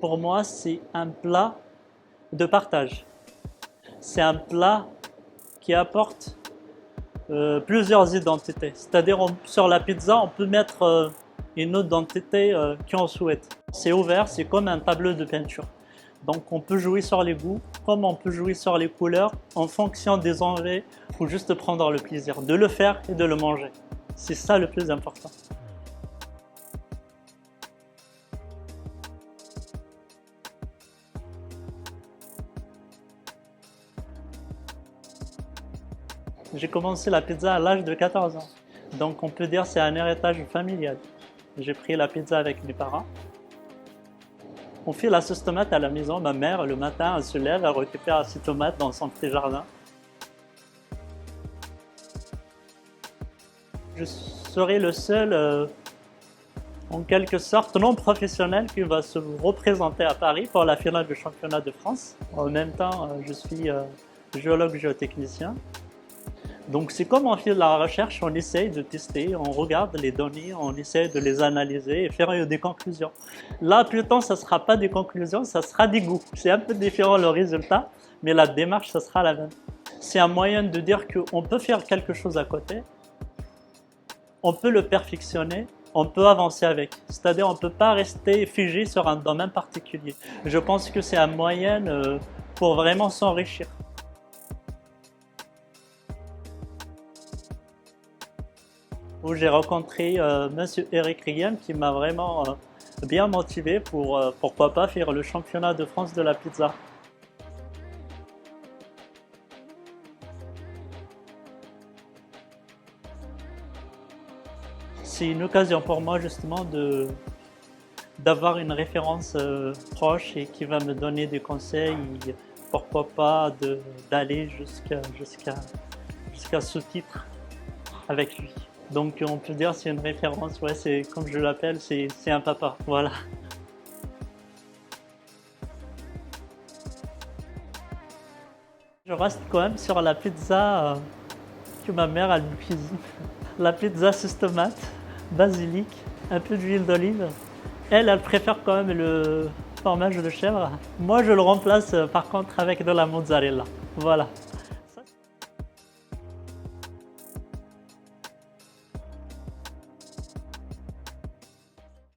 Pour moi, c'est un plat de partage. C'est un plat qui apporte plusieurs identités. C'est-à-dire, sur la pizza, on peut mettre une autre identité qu'on souhaite. C'est ouvert, c'est comme un tableau de peinture. Donc, on peut jouer sur les goûts, comme on peut jouer sur les couleurs, en fonction des envies, ou juste prendre le plaisir de le faire et de le manger. C'est ça le plus important. J'ai commencé la pizza à l'âge de 14 ans. Donc on peut dire que c'est un héritage familial. J'ai pris la pizza avec mes parents. On fait la sauce tomate à la maison. Ma mère, le matin, elle se lève, elle récupère ses tomates dans son petit jardin. Je serai le seul, en quelque sorte, non professionnel qui va se représenter à Paris pour la finale du championnat de France. En même temps, je suis géologue géotechnicien. Donc c'est comme on fait de la recherche, on essaye de tester, on regarde les données, on essaie de les analyser et faire des conclusions. Là, plutôt, ça ne sera pas des conclusions, ça sera des goûts. C'est un peu différent le résultat, mais la démarche, ça sera la même. C'est un moyen de dire qu'on peut faire quelque chose à côté, on peut le perfectionner, on peut avancer avec. C'est-à-dire on ne peut pas rester figé sur un domaine particulier. Je pense que c'est un moyen pour vraiment s'enrichir. Où j'ai rencontré Monsieur Eric Riem qui m'a vraiment bien motivé pour pourquoi pas faire le championnat de France de la pizza. C'est une occasion pour moi justement d'avoir une référence proche et qui va me donner des conseils, et pourquoi pas d'aller jusqu'à ce titre avec lui. Donc on peut dire que c'est une référence, ouais, c'est comme je l'appelle, c'est un papa, voilà. Je reste quand même sur la pizza que ma mère elle me cuisine. La pizza sauce tomate, basilic, un peu d'huile d'olive. Elle préfère quand même le fromage de chèvre. Moi je le remplace par contre avec de la mozzarella, voilà.